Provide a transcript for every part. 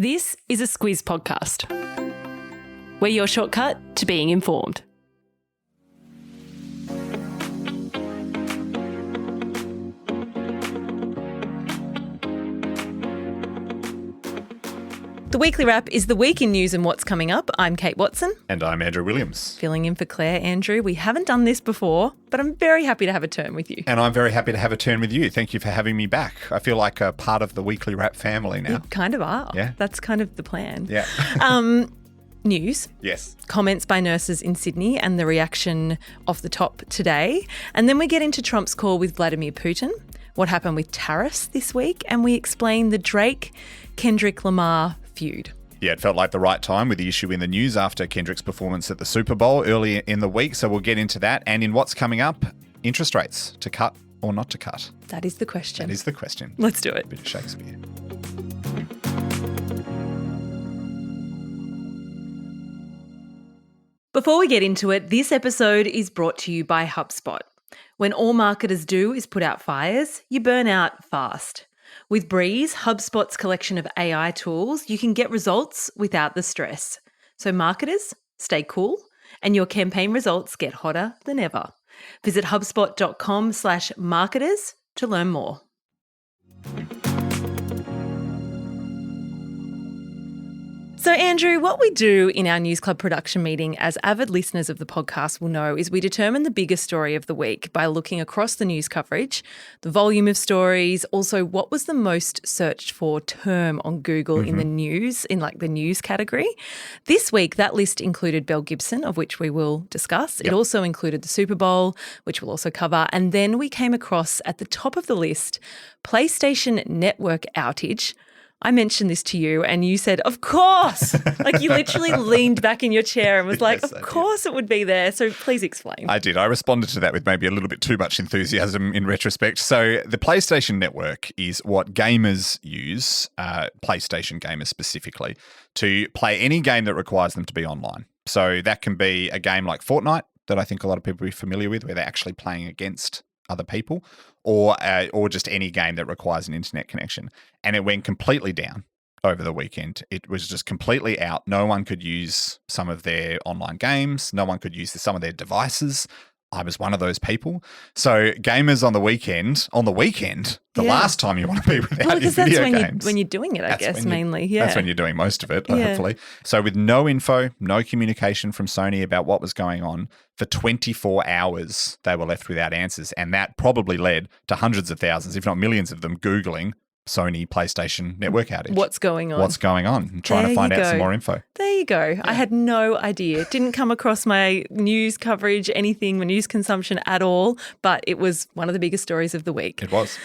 This is a Squiz podcast. We're your shortcut to being informed. The weekly wrap is the week in news and what's coming up. I'm Kate Watson. And I'm Andrew Williams. Filling in for Claire. Andrew, we haven't done this before, but I'm very happy to have a turn with you. And I'm very happy to have a turn with you. Thank you for having me back. I feel like a part of the weekly wrap family now. You kind of are. Yeah. That's kind of the plan. Yeah. News. Yes. Comments by nurses in Sydney and the reaction off the top today. And then we get into Trump's call with Vladimir Putin, what happened with tariffs this week, and we explain the Drake-Kendrick Lamar feud. Yeah, it felt like the right time with the issue in the news after Kendrick's performance at the Super Bowl early in the week. So we'll get into that. And in what's coming up, interest rates, to cut or not to cut? That is the question. That is the question. Let's do it. A bit of Shakespeare. Before we get into it, this episode is brought to you by HubSpot. When all marketers do is put out fires, you burn out fast. With Breeze, HubSpot's collection of AI tools, you can get results without the stress. So marketers, stay cool, and your campaign results get hotter than ever. Visit hubspot.com/marketers to learn more. So, Andrew, what we do in our News Club production meeting, as avid listeners of the podcast will know, is we determine the biggest story of the week by looking across the news coverage, the volume of stories, also what was the most searched for term on Google in the news, in like the news category. This week, that list included Belle Gibson, of which we will discuss. Yep. It also included the Super Bowl, which we'll also cover. And then we came across at the top of the list, PlayStation network outage. I mentioned this to you and you said, of course. Like you literally leaned back in your chair and was like, Yes, of course it would be there. So please explain. I did. I responded to that with maybe a little bit too much enthusiasm in retrospect. So the PlayStation Network is what gamers use, PlayStation gamers specifically, to play any game that requires them to be online. So that can be a game like Fortnite that I think a lot of people are familiar with, where they're actually playing against other people, or just any game that requires an internet connection. And it went completely down over the weekend. It was just completely out. No one could use some of their online games. No one could use some of their devices. I was one of those people. So gamers on the weekend, the last time you want to be without your video games. When you're doing it, I guess, mainly. Yeah. That's when you're doing most of it, hopefully. So with no info, no communication from Sony about what was going on, for 24 hours, they were left without answers. And that probably led to hundreds of thousands, if not millions of them, Googling Sony PlayStation network outage. What's going on? And trying to find out some more info. There you go. Yeah. I had no idea. It didn't come across my news coverage, anything, my news consumption at all, but it was one of the biggest stories of the week. It was.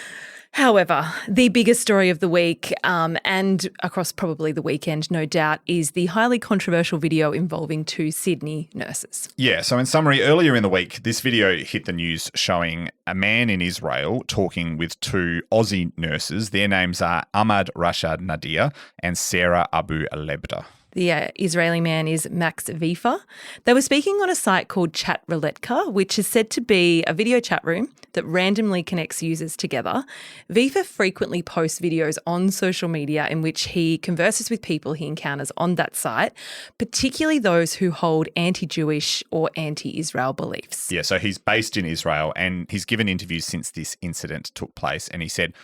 However, the biggest story of the week, and across probably the weekend, no doubt, is the highly controversial video involving two Sydney nurses. Yeah, so in summary, earlier in the week, this video hit the news showing a man in Israel talking with two Aussie nurses. Their names are Ahmad Rashad Nadir and Sarah Abu Lebda. The Israeli man is Max Vifa. They were speaking on a site called Chat Rouletka, which is said to be a video chat room that randomly connects users together. Vifa frequently posts videos on social media in which he converses with people he encounters on that site, particularly those who hold anti-Jewish or anti-Israel beliefs. Yeah, so he's based in Israel and he's given interviews since this incident took place, and he said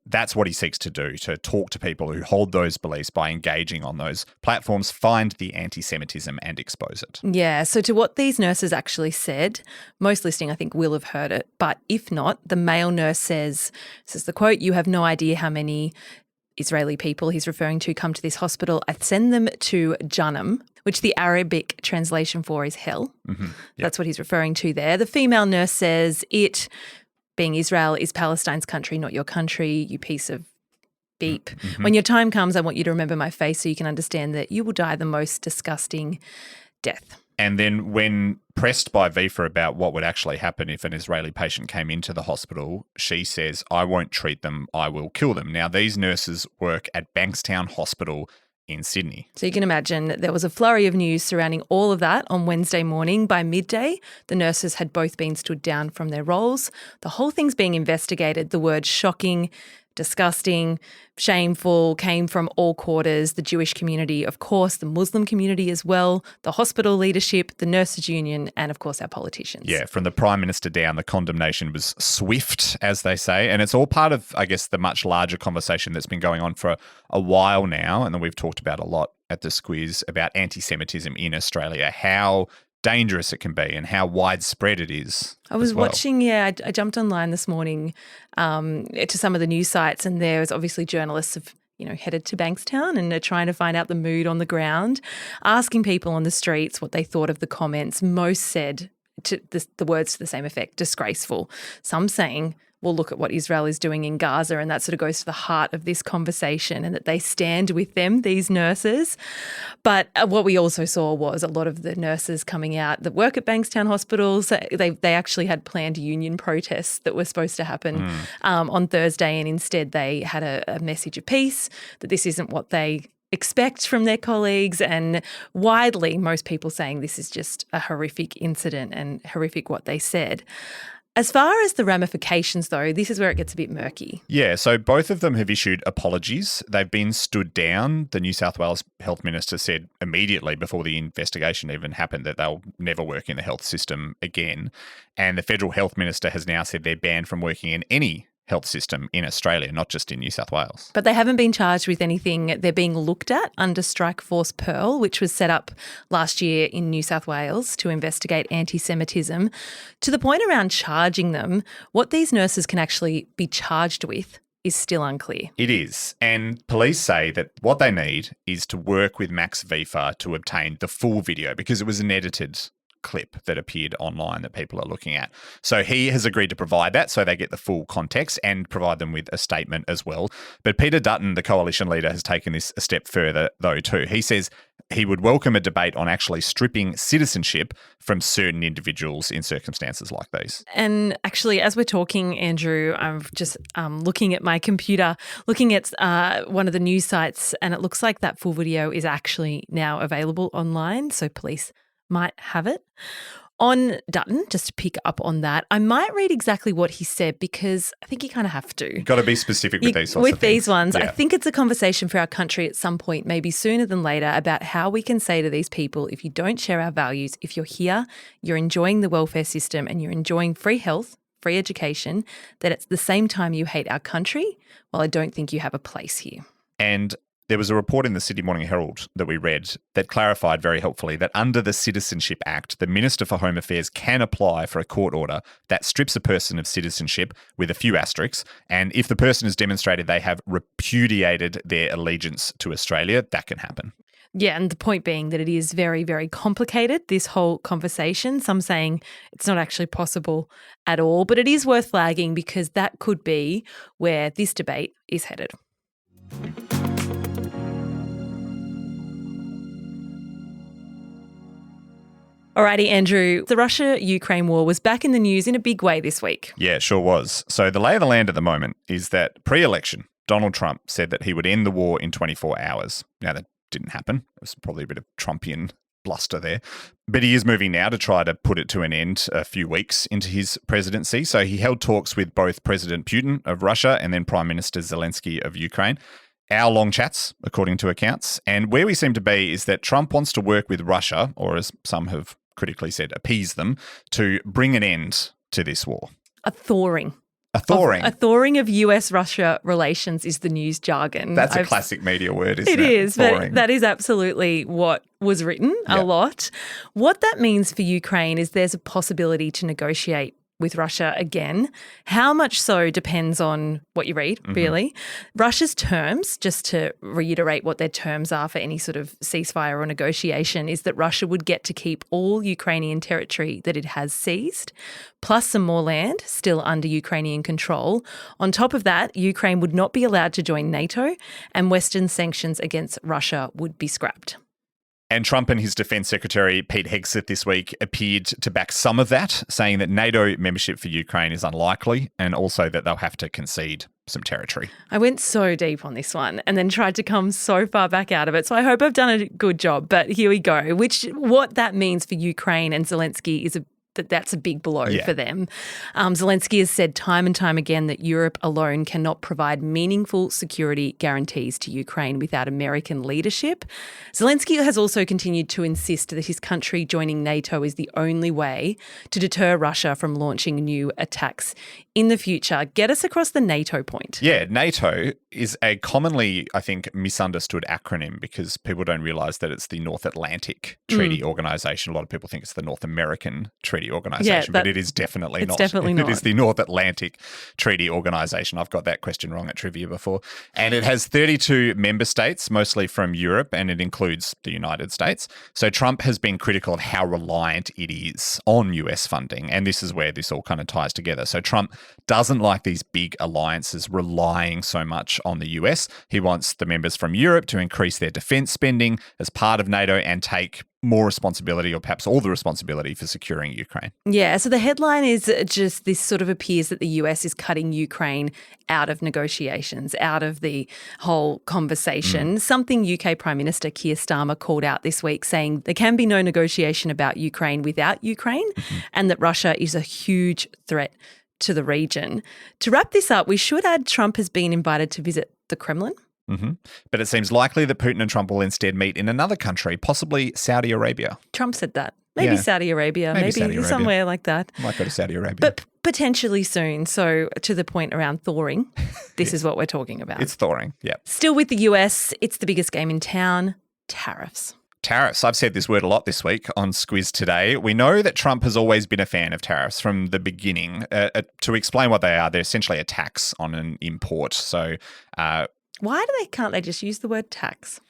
that's what he seeks to do, to talk to people who hold those beliefs by engaging on those platforms, find the anti-Semitism and expose it. Yeah, so to what these nurses actually said, most listening I think will have heard it, but if not, the male nurse says, this is the quote, "You have no idea how many Israeli people," he's referring to, "come to this hospital. I send them to Jahannam," which the Arabic translation for is hell. Mm-hmm. Yep. That's what he's referring to there. The female nurse says, being Israel is Palestine's country, not your country, you piece of beep. Mm-hmm. When your time comes, I want you to remember my face so you can understand that you will die the most disgusting death. And then when pressed by Vifa about what would actually happen if an Israeli patient came into the hospital, she says, "I won't treat them, I will kill them." Now, these nurses work at Bankstown Hospital in Sydney. So you can imagine there was a flurry of news surrounding all of that on Wednesday morning. By midday, the nurses had both been stood down from their roles. The whole thing's being investigated. The word shocking disgusting, shameful, came from all quarters, the Jewish community, of course, the Muslim community as well, the hospital leadership, the nurses union, and of course our politicians. Yeah, from the Prime Minister down, the condemnation was swift, as they say. And it's all part of, I guess, the much larger conversation that's been going on for a while now, and that we've talked about a lot at the Squiz, about anti-Semitism in Australia, how dangerous it can be and how widespread it is. I was watching, I jumped online this morning to some of the news sites, and there's obviously journalists have headed to Bankstown and are trying to find out the mood on the ground, asking people on the streets what they thought of the comments. Most said the words to the same effect, disgraceful. Some saying, well, look at what Israel is doing in Gaza, and that sort of goes to the heart of this conversation, and that they stand with them, these nurses. But what we also saw was a lot of the nurses coming out that work at Bankstown hospitals. They actually had planned union protests that were supposed to happen on Thursday, and instead they had a message of peace, that this isn't what they expect from their colleagues, and widely most people saying this is just a horrific incident and horrific what they said. As far as the ramifications, though, this is where it gets a bit murky. Yeah, so both of them have issued apologies. They've been stood down. The New South Wales Health Minister said immediately before the investigation even happened that they'll never work in the health system again. And the Federal Health Minister has now said they're banned from working in any health system in Australia, not just in New South Wales. But they haven't been charged with anything. They're being looked at under Strike Force Pearl, which was set up last year in New South Wales to investigate anti-Semitism. To the point around charging them, what these nurses can actually be charged with is still unclear. It is. And police say that what they need is to work with Max Vifa to obtain the full video, because it was an edited clip that appeared online that people are looking at. So he has agreed to provide that so they get the full context and provide them with a statement as well. But Peter Dutton, the coalition leader, has taken this a step further though too. He says he would welcome a debate on actually stripping citizenship from certain individuals in circumstances like these. And actually, as we're talking, Andrew, I'm just looking at my computer, looking at one of the news sites, and it looks like that full video is actually now available online. So police might have it. On Dutton, just to pick up on that, I might read exactly what he said, because I think you kind of have to. You've got to be specific with these sorts of things. With these ones, yeah. I think it's a conversation for our country at some point, maybe sooner than later, about how we can say to these people, if you don't share our values, if you're here, you're enjoying the welfare system and you're enjoying free health, free education, that at the same time you hate our country, well, I don't think you have a place here. And there was a report in the Sydney Morning Herald that we read that clarified very helpfully that under the Citizenship Act, the Minister for Home Affairs can apply for a court order that strips a person of citizenship with a few asterisks. And if the person has demonstrated they have repudiated their allegiance to Australia, that can happen. Yeah, and the point being that it is very, very complicated, this whole conversation. Some saying it's not actually possible at all, but it is worth flagging because that could be where this debate is headed. Alrighty, Andrew, the Russia-Ukraine war was back in the news in a big way this week. Yeah, it sure was. So the lay of the land at the moment is that pre-election, Donald Trump said that he would end the war in 24 hours. Now, that didn't happen. It was probably a bit of Trumpian bluster there. But he is moving now to try to put it to an end a few weeks into his presidency. So he held talks with both President Putin of Russia and then Prime Minister Zelensky of Ukraine. Hour-long chats, according to accounts. And where we seem to be is that Trump wants to work with Russia, or as some have critically said, appease them, to bring an end to this war. A thawing. A thawing. A thawing of US-Russia relations is the news jargon. That's a classic media word, isn't it? It is, thawing. but that is absolutely what was written a lot. What that means for Ukraine is there's a possibility to negotiate with Russia again. How much so depends on what you read, really. Russia's terms, just to reiterate what their terms are for any sort of ceasefire or negotiation, is that Russia would get to keep all Ukrainian territory that it has seized, plus some more land still under Ukrainian control. On top of that, Ukraine would not be allowed to join NATO, and Western sanctions against Russia would be scrapped. And Trump and his Defence Secretary, Pete Hegseth, this week appeared to back some of that, saying that NATO membership for Ukraine is unlikely and also that they'll have to concede some territory. I went so deep on this one and then tried to come so far back out of it. So I hope I've done a good job, but here we go. What that means for Ukraine and Zelensky is a that's a big blow for them. Zelensky has said time and time again that Europe alone cannot provide meaningful security guarantees to Ukraine without American leadership. Zelensky has also continued to insist that his country joining NATO is the only way to deter Russia from launching new attacks in the future. Get us across the NATO point. Yeah, NATO is a commonly, I think, misunderstood acronym because people don't realise that it's the North Atlantic Treaty Organisation. A lot of people think it's the North American Treaty Organisation, but it is definitely not. Definitely not. It is the North Atlantic Treaty Organisation. I've got that question wrong at trivia before. And it has 32 member states, mostly from Europe, and it includes the United States. So Trump has been critical of how reliant it is on US funding, and this is where this all kind of ties together. So Trump doesn't like these big alliances relying so much on the US. He wants the members from Europe to increase their defence spending as part of NATO and take more responsibility, or perhaps all the responsibility, for securing Ukraine. Yeah, so the headline is just this sort of appears that the US is cutting Ukraine out of negotiations, out of the whole conversation. Something UK Prime Minister Keir Starmer called out this week, saying there can be no negotiation about Ukraine without Ukraine, and that Russia is a huge threat to the region. To wrap this up, we should add Trump has been invited to visit the Kremlin. But it seems likely that Putin and Trump will instead meet in another country, possibly Saudi Arabia. Trump said that. Maybe Saudi Arabia, maybe Saudi Arabia. Somewhere like that. Might go to Saudi Arabia. But potentially soon. So to the point around thawing, this is what we're talking about. It's thawing, yeah. Still with the US, it's the biggest game in town, tariffs. Tariffs. I've said this word a lot this week on Squiz Today. We know that Trump has always been a fan of tariffs from the beginning. To explain what they are, they're essentially a tax on an import. So why can't they just use the word tax?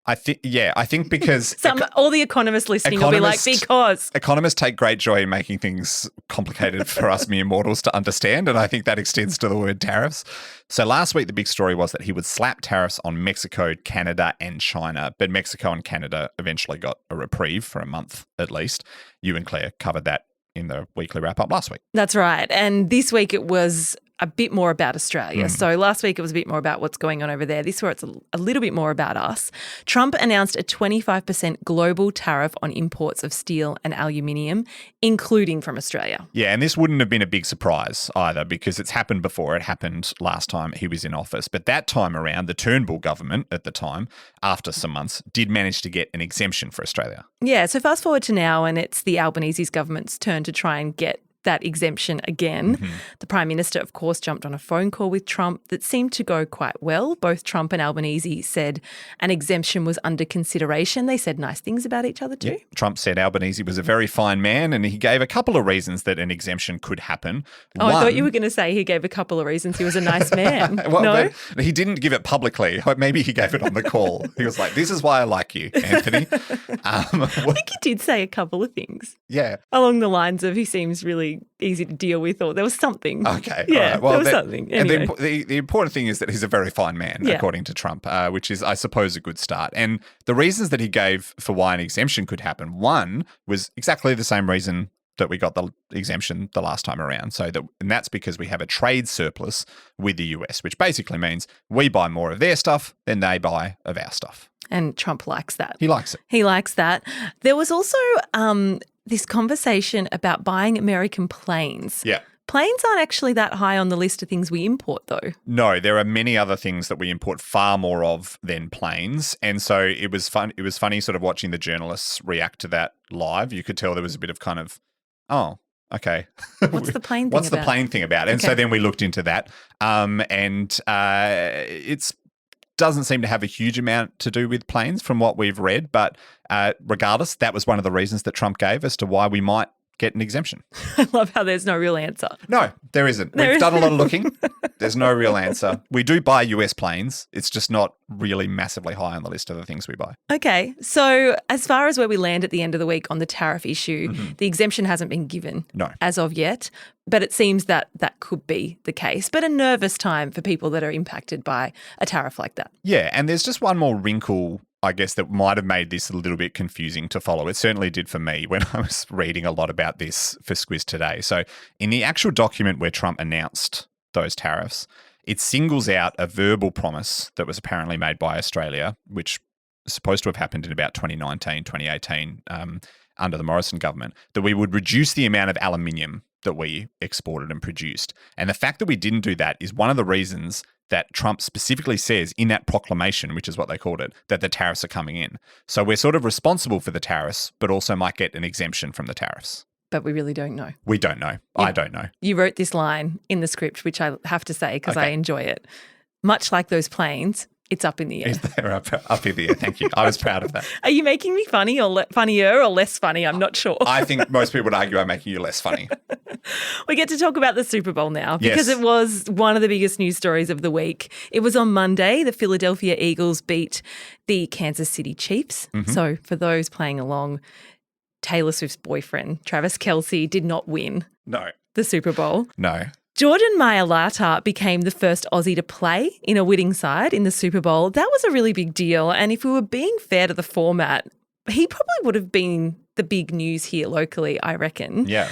I think because all the economists listening will be like, because. Economists take great joy in making things complicated for us mere mortals to understand, and I think that extends to the word tariffs. So last week, the big story was that he would slap tariffs on Mexico, Canada, and China, but Mexico and Canada eventually got a reprieve for a month at least. You and Claire covered that in the weekly wrap-up last week. That's right. And this week it was a bit more about Australia. So last week it was a bit more about what's going on over there. This week it's a little bit more about us. Trump announced a 25% global tariff on imports of steel and aluminium, including from Australia. Yeah, and this wouldn't have been a big surprise either because it's happened before. It happened last time he was in office. But that time around, the Turnbull government at the time, after some months, did manage to get an exemption for Australia. Yeah, so fast forward to now and it's the Albanese's government's turn to try and get that exemption again. The Prime Minister, of course, jumped on a phone call with Trump that seemed to go quite well. Both Trump and Albanese said an exemption was under consideration. They said nice things about each other too. Yeah. Trump said Albanese was a very fine man and he gave a couple of reasons that an exemption could happen. I thought you were going to say he gave a couple of reasons he was a nice man. No? He didn't give it publicly. Maybe he gave it on the call. He was like, this is why I like you, Anthony. I think he did say a couple of things. Yeah. Along the lines of he seems really easy to deal with, or there was something. Okay. Yeah, all right. Well, there was something. Anyway. And the important thing is that he's a very fine man, according to Trump, which is, I suppose, a good start. And the reasons that he gave for why an exemption could happen, one was exactly the same reason that we got the exemption the last time around. And that's because we have a trade surplus with the US, which basically means we buy more of their stuff than they buy of our stuff. And Trump likes that. He likes it. He likes that. There was also this conversation about buying American planes. Yeah. Planes aren't actually that high on the list of things we import, though. No, there are many other things that we import far more of than planes. And so it was fun. It was funny sort of watching the journalists react to that live. You could tell there was a bit of kind of, oh, okay. What's the plane thing What's about? the plane thing about? And so then we looked into that. It's doesn't seem to have a huge amount to do with planes from what we've read. But regardless, that was one of the reasons that Trump gave as to why we might get an exemption. I love how there's no real answer. No, there isn't. We've done a lot of looking. There's no real answer. We do buy US planes. It's just not really massively high on the list of the things we buy. Okay. So as far as where we land at the end of the week on the tariff issue, the exemption hasn't been given as of yet, but it seems that that could be the case. But a nervous time for people that are impacted by a tariff like that. Yeah, and there's just one more wrinkle, I guess, that might have made this a little bit confusing to follow. It certainly did for me when I was reading a lot about this for Squiz Today. So in the actual document where Trump announced those tariffs, it singles out a verbal promise that was apparently made by Australia, which supposed to have happened in about 2019, 2018, under the Morrison government, that we would reduce the amount of aluminium that we exported and produced. And the fact that we didn't do that is one of the reasons that Trump specifically says in that proclamation, which is what they called it, that the tariffs are coming in. So we're sort of responsible for the tariffs, but also might get an exemption from the tariffs. But we really don't know. We don't know. I don't know. You wrote this line in the script, which I have to say because I enjoy it. Much like those planes, it's up in the air. They're up in the air. Thank you. I was proud of that. Are you making me funny or funnier or less funny? I'm not sure. I think most people would argue I'm making you less funny. We get to talk about the Super Bowl now because it was one of the biggest news stories of the week. It was on Monday. The Philadelphia Eagles beat the Kansas City Chiefs. Mm-hmm. So for those playing along, Taylor Swift's boyfriend, Travis Kelce, did not win the Super Bowl. No. Jordan Mailata became the first Aussie to play in a winning side in the Super Bowl. That was a really big deal. And if we were being fair to the format, he probably would have been the big news here locally, I reckon. Yeah.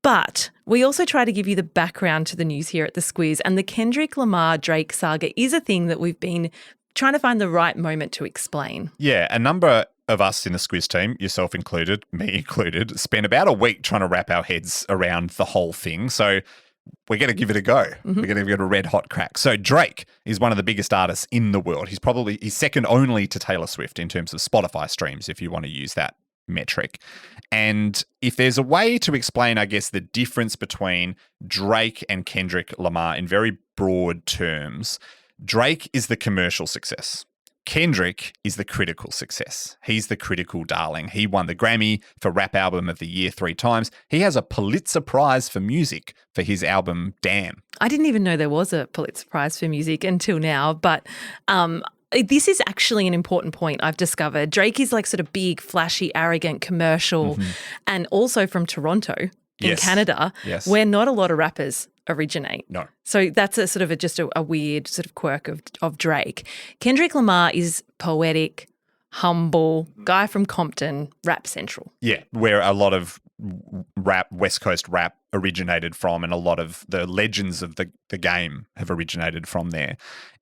But we also try to give you the background to the news here at the Squiz. And the Kendrick Lamar Drake saga is a thing that we've been trying to find the right moment to explain. Yeah, a number of us in the Squiz team, yourself included, me included, spent about a week trying to wrap our heads around the whole thing. So we're going to give it a go. Mm-hmm. We're going to give it a red hot crack. So Drake is one of the biggest artists in the world. He's second only to Taylor Swift in terms of Spotify streams, if you want to use that metric. And if there's a way to explain, I guess, the difference between Drake and Kendrick Lamar in very broad terms, Drake is the commercial success. Kendrick is the critical success. He's the critical darling. He won the Grammy for Rap Album of the Year 3 times. He has a Pulitzer Prize for music for his album Damn. I didn't even know there was a Pulitzer Prize for music until now, but this is actually an important point I've discovered. Drake is like sort of big, flashy, arrogant, commercial, and also from Toronto in Canada, where not a lot of rappers originate. No. So that's a sort of just a weird sort of quirk of Drake. Kendrick Lamar is poetic, humble, guy from Compton, rap central. Yeah, where a lot of rap, West Coast rap originated from, and a lot of the legends of the game have originated from there.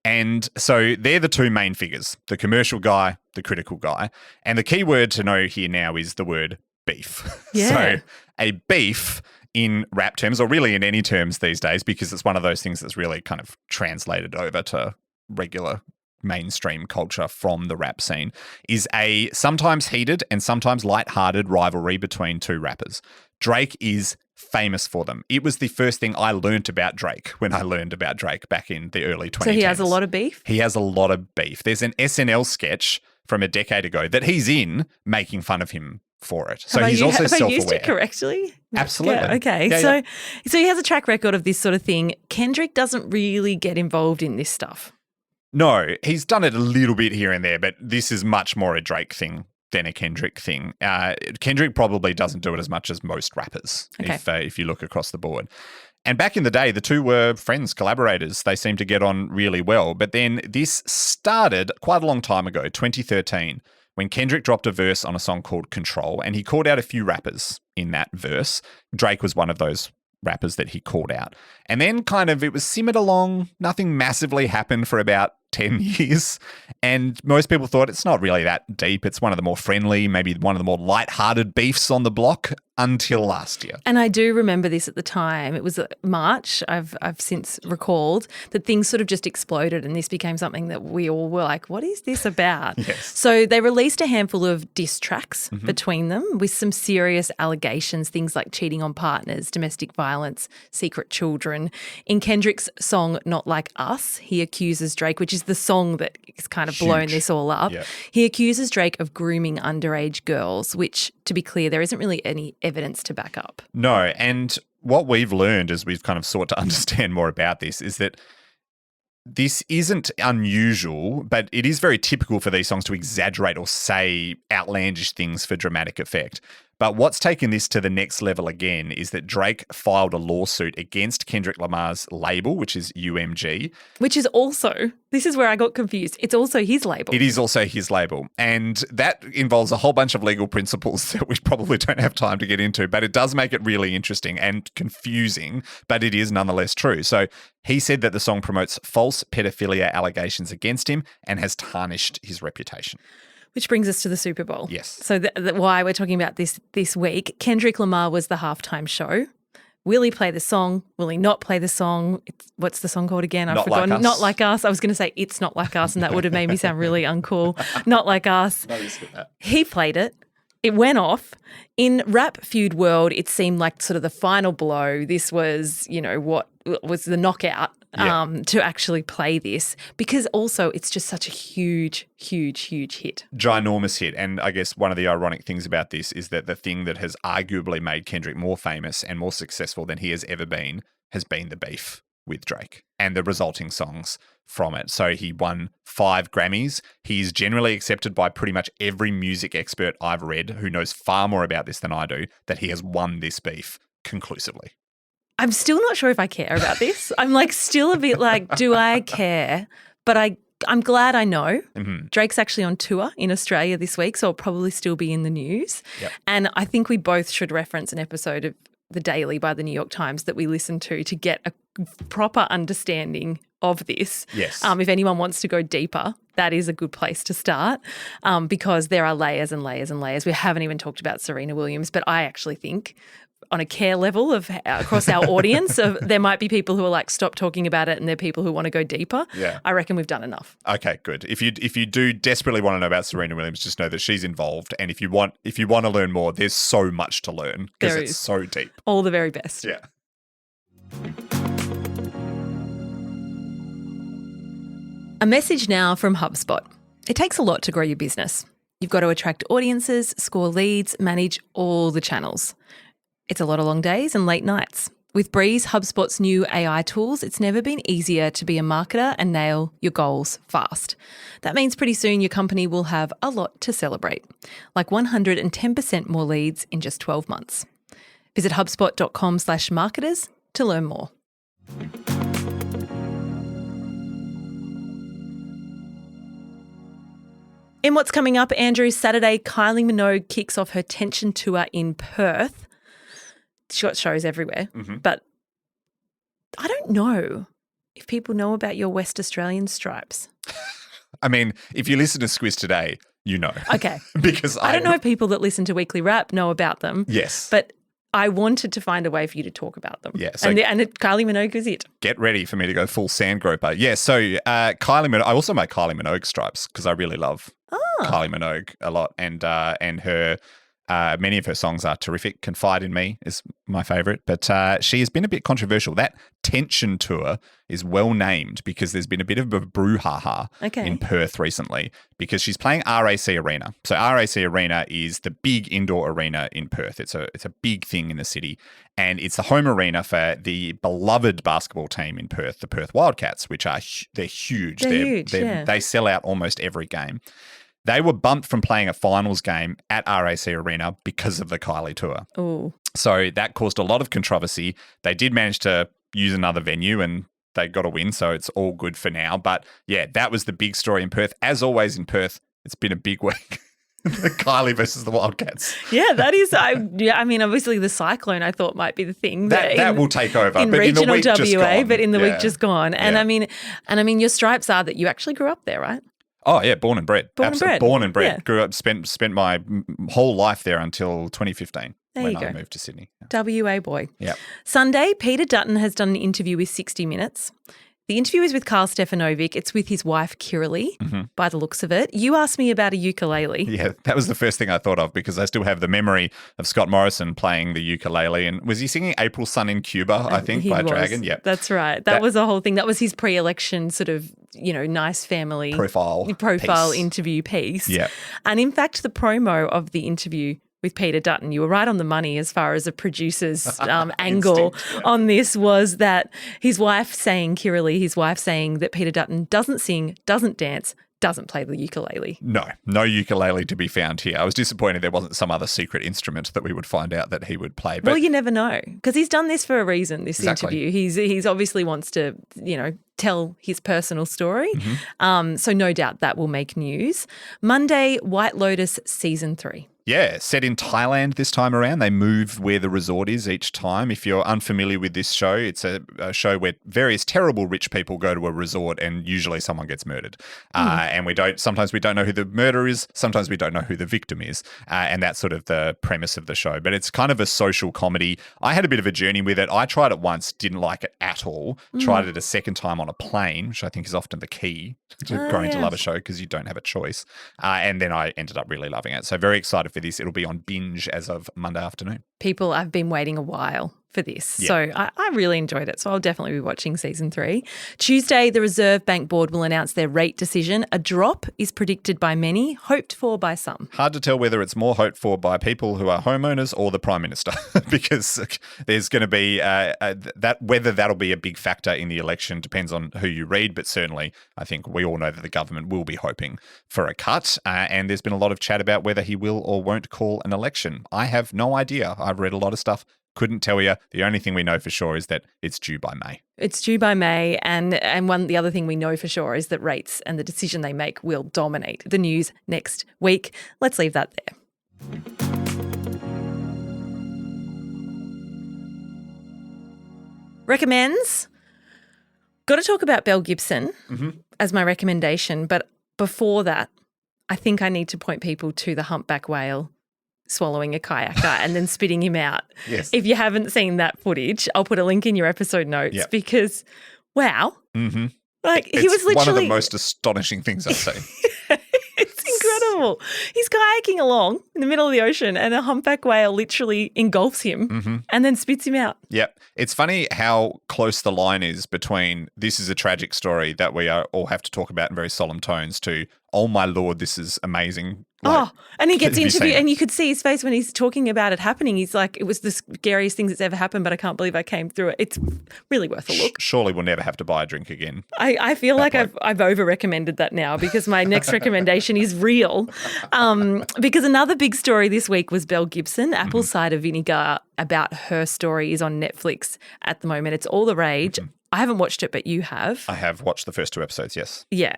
And so they're the two main figures, the commercial guy, the critical guy. And the key word to know here now is the word beef. Yeah. So a beef in rap terms, or really in any terms these days, because it's one of those things that's really kind of translated over to regular mainstream culture from the rap scene, is a sometimes heated and sometimes lighthearted rivalry between two rappers. Drake is famous for them. It was the first thing I learned about Drake when I learned about Drake back in the early 2010s. So he has a lot of beef? He has a lot of beef. There's an SNL sketch from a decade ago that he's in making fun of him for it. So he's also self-aware. Have I used it correctly? Absolutely. Yeah, okay. Yeah, so he has a track record of this sort of thing. Kendrick doesn't really get involved in this stuff. No, he's done it a little bit here and there, but this is much more a Drake thing than a Kendrick thing. Kendrick probably doesn't do it as much as most rappers, if you look across the board. And back in the day, the two were friends, collaborators. They seemed to get on really well. But then this started quite a long time ago, 2013, when Kendrick dropped a verse on a song called Control, and he called out a few rappers in that verse. Drake was one of those rappers that he called out. And then it was simmered along. Nothing massively happened for about 10 years. And most people thought it's not really that deep. It's one of the more friendly, maybe one of the more lighthearted beefs on the block until last year. And I do remember this at the time. It was March. I've since recalled that things sort of just exploded and this became something that we all were like, what is this about? Yes. So they released a handful of diss tracks between them with some serious allegations, things like cheating on partners, domestic violence, secret children. In Kendrick's song Not Like Us, he accuses Drake, which is the song that has kind of blown this all up. Yep. He accuses Drake of grooming underage girls, which, to be clear, there isn't really any evidence to back up. No, and what we've learned as we've kind of sought to understand more about this is that this isn't unusual, but it is very typical for these songs to exaggerate or say outlandish things for dramatic effect. But what's taken this to the next level again is that Drake filed a lawsuit against Kendrick Lamar's label, which is UMG. Which is also, this is where I got confused, it's also his label. It is also his label. And that involves a whole bunch of legal principles that we probably don't have time to get into, but it does make it really interesting and confusing, but it is nonetheless true. So he said that the song promotes false pedophilia allegations against him and has tarnished his reputation. Which brings us to the Super Bowl. Yes. So why we're talking about this week. Kendrick Lamar was the halftime show. Will he play the song? Will he not play the song? What's the song called again? I've forgotten. Like Us. Not Like Us. I was going to say It's Not Like Us, and that would have made me sound really uncool. Not Like Us. No, you said that. He played it. It went off. In rap feud world, it seemed like sort of the final blow. This was, what was the knockout to actually play this, because also it's just such a huge, huge, huge hit. Ginormous hit. And I guess one of the ironic things about this is that the thing that has arguably made Kendrick more famous and more successful than he has ever been has been the beef with Drake and the resulting songs from it. So he won 5 Grammys. He's generally accepted by pretty much every music expert I've read who knows far more about this than I do, that he has won this beef conclusively. I'm still not sure if I care about this. I'm still a bit like, do I care? But I'm glad I know. Mm-hmm. Drake's actually on tour in Australia this week, so it'll probably still be in the news. Yep. And I think we both should reference an episode of The Daily by the New York Times that we listened to get a proper understanding of this. Yes. If anyone wants to go deeper, that is a good place to start, because there are layers and layers and layers. We haven't even talked about Serena Williams, but I actually think on a care level of across our audience, there might be people who are like, stop talking about it, and there are people who want to go deeper. Yeah. I reckon we've done enough. Okay, good. If you do desperately want to know about Serena Williams, just know that she's involved, and if you want to learn more, there's so much to learn because it's so deep. All the very best. Yeah. A message now from HubSpot. It takes a lot to grow your business. You've got to attract audiences, score leads, manage all the channels. It's a lot of long days and late nights. With Breeze, HubSpot's new AI tools, it's never been easier to be a marketer and nail your goals fast. That means pretty soon your company will have a lot to celebrate, like 110% more leads in just 12 months. Visit HubSpot.com/marketers to learn more. In what's coming up, Andrew, Saturday, Kylie Minogue kicks off her Tension tour in Perth. She's got shows everywhere, but I don't know if people know about your West Australian stripes. I mean, if you listen to Squiz Today, you know. Okay. Because I don't know if people that listen to Weekly Wrap know about them. Yes. But I wanted to find a way for you to talk about them. Yeah. So and Kylie Minogue is it. Get ready for me to go full sand groper. Yeah. So Kylie Minogue, I also make Kylie Minogue stripes because I really love Kylie Minogue a lot, and her. Many of her songs are terrific. Confide in Me is my favourite, but she has been a bit controversial. That Tension tour is well named because there's been a bit of a brouhaha in Perth recently because she's playing RAC Arena. So RAC Arena is the big indoor arena in Perth. It's a big thing in the city, and it's the home arena for the beloved basketball team in Perth, the Perth Wildcats, which are they're huge. They sell out almost every game. They were bumped from playing a finals game at RAC Arena because of the Kylie tour. Ooh. So that caused a lot of controversy. They did manage to use another venue and they got a win, so it's all good for now. But yeah, that was the big story in Perth. As always in Perth, it's been a big week. Kylie versus the Wildcats. Yeah, that is. I mean, obviously the cyclone I thought might be the thing that will take over in but regional in the week WA, just gone. But in the week just gone. And Yeah. I mean, your stripes are that you actually grew up there, right? Oh yeah, born and bred. Born and bred. Yeah. Grew up, spent my whole life there until 2015 when I moved to Sydney. WA boy. Yeah. Sunday, Peter Dutton has done an interview with 60 Minutes. The interview is with Karl Stefanovic. It's with his wife, Kiralee, by the looks of it. You asked me about a ukulele. Yeah, that was the first thing I thought of because I still have the memory of Scott Morrison playing the ukulele. And was he singing April Sun in Cuba, I think, by Dragon? Yeah. That's right. That was a whole thing. That was his pre-election sort of, nice family profile piece. Interview piece. Yeah. And in fact, the promo of the interview with Peter Dutton, you were right on the money as far as a producer's angle on this was that Kiralee, his wife saying that Peter Dutton doesn't sing, doesn't dance, doesn't play the ukulele. No ukulele to be found here. I was disappointed there wasn't some other secret instrument that we would find out that he would play. But well, you never know because he's done this for a reason, this interview. He's obviously wants to, tell his personal story. So no doubt that will make news. Monday, White Lotus Season 3. Yeah, set in Thailand this time around. They move where the resort is each time. If you're unfamiliar with this show, it's a show where various terrible rich people go to a resort and usually someone gets murdered. And sometimes we don't know who the murderer is. Sometimes we don't know who the victim is. And that's sort of the premise of the show. But it's kind of a social comedy. I had a bit of a journey with it. I tried it once, didn't like it at all. Tried it a second time on a plane, which I think is often the key to growing to love a show because you don't have a choice. And then I ended up really loving it. So very excited for this. It'll be on Binge as of Monday afternoon. People have been waiting a while for this. Yeah. So I really enjoyed it. So I'll definitely be watching season 3. Tuesday, the Reserve Bank Board will announce their rate decision. A drop is predicted by many, hoped for by some. Hard to tell whether it's more hoped for by people who are homeowners or the Prime Minister because there's going to be whether that'll be a big factor in the election depends on who you read. But certainly I think we all know that the government will be hoping for a cut. And there's been a lot of chat about whether he will or won't call an election. I have no idea. I've read a lot of stuff. Couldn't tell you. The only thing we know for sure is that it's due by May. It's due by May. And the other thing we know for sure is that rates and the decision they make will dominate the news next week. Let's leave that there. Recommends. Got to talk about Belle Gibson as my recommendation. But before that, I think I need to point people to the humpback whale swallowing a kayaker and then spitting him out. Yes. If you haven't seen that footage, I'll put a link in your episode notes because, wow. Mm-hmm. Like it's he was literally one of the most astonishing things I've seen. It's incredible. He's kayaking along in the middle of the ocean and a humpback whale literally engulfs him and then spits him out. Yep. It's funny how close the line is between this is a tragic story that we all have to talk about in very solemn tones to, oh my Lord, this is amazing. And he gets interviewed and you could see his face when he's talking about it happening. He's like, it was the scariest thing that's ever happened, but I can't believe I came through it. It's really worth a look. Surely we'll never have to buy a drink again. I feel like I've over-recommended that now because my next recommendation is real. Because another big story this week was Belle Gibson. Apple cider vinegar about her story is on Netflix at the moment. It's all the rage. I haven't watched it, but you have. I have watched the first 2 episodes, yes. Yeah.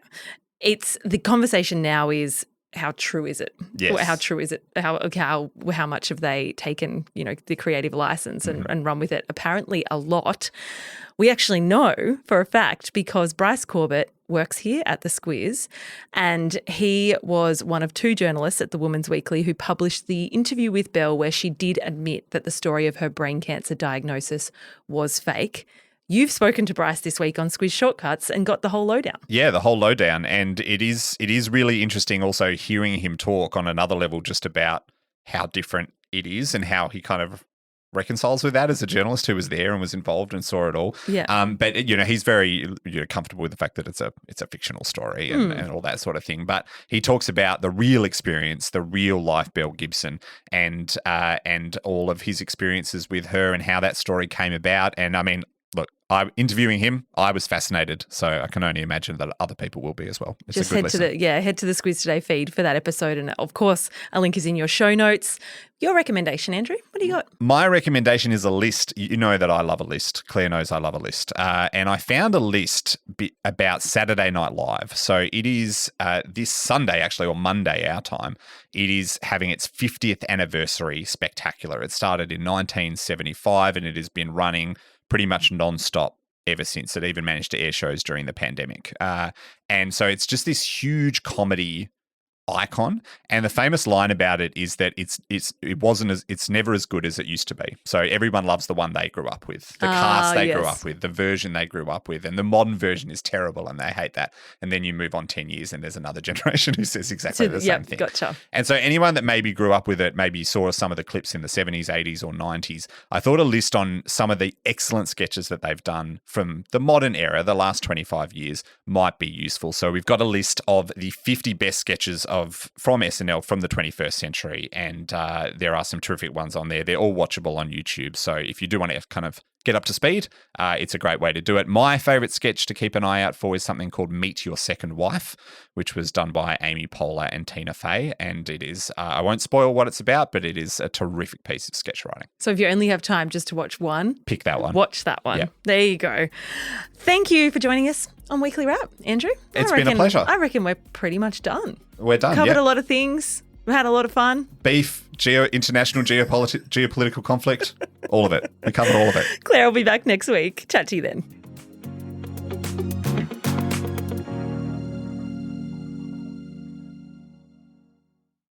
It's the conversation now is how true is it? Yes. How true is it? How much have they taken, the creative license and run with it? Apparently a lot. We actually know for a fact because Bryce Corbett works here at the Squiz and he was one of 2 journalists at the Woman's Weekly who published the interview with Belle where she did admit that the story of her brain cancer diagnosis was fake. You've spoken to Bryce this week on Squiz Shortcuts and got the whole lowdown. Yeah, the whole lowdown. And it is really interesting also hearing him talk on another level just about how different it is and how he kind of reconciles with that as a journalist who was there and was involved and saw it all. Yeah. But he's very comfortable with the fact that it's a fictional story and all that sort of thing. But he talks about the real experience, the real life Belle Gibson, and all of his experiences with her and how that story came about. And I mean, look, I'm interviewing him. I was fascinated, so I can only imagine that other people will be as well. It's just a good head to the Squiz Today feed for that episode, and of course, a link is in your show notes. Your recommendation, Andrew, what do you got? My recommendation is a list. You know that I love a list. Claire knows I love a list, and I found a list about Saturday Night Live. So it is this Sunday, actually, or Monday our time. It is having its 50th anniversary spectacular. It started in 1975, and it has been running pretty much non-stop ever since. It even managed to air shows during the pandemic. And so it's just this huge comedy icon. And the famous line about it is that it's never as good as it used to be. So everyone loves the one they grew up with, the cast they grew up with, the version they grew up with, and the modern version is terrible and they hate that. And then you move on 10 years and there's another generation who says exactly the same thing. Gotcha. And so anyone that maybe grew up with it, maybe saw some of the clips in the 70s, 80s or 90s, I thought a list on some of the excellent sketches that they've done from the modern era, the last 25 years, might be useful. So we've got a list of the 50 best sketches from SNL from the 21st century, and there are some terrific ones on there. They're all watchable on YouTube, so if you do want to kind of get up to speed, it's a great way to do it. My favourite sketch to keep an eye out for is something called Meet Your Second Wife, which was done by Amy Poehler and Tina Fey, and it is, I won't spoil what it's about, but it is a terrific piece of sketch writing. So if you only have time just to watch one, pick that one. Watch that one. Yep. There you go. Thank you for joining us on Weekly Wrap, Andrew. It's been a pleasure. I reckon we're pretty much done. We're done. Covered a lot of things. We had a lot of fun. Beef, international geopolitical conflict, all of it. We covered all of it. Claire will be back next week. Chat to you then.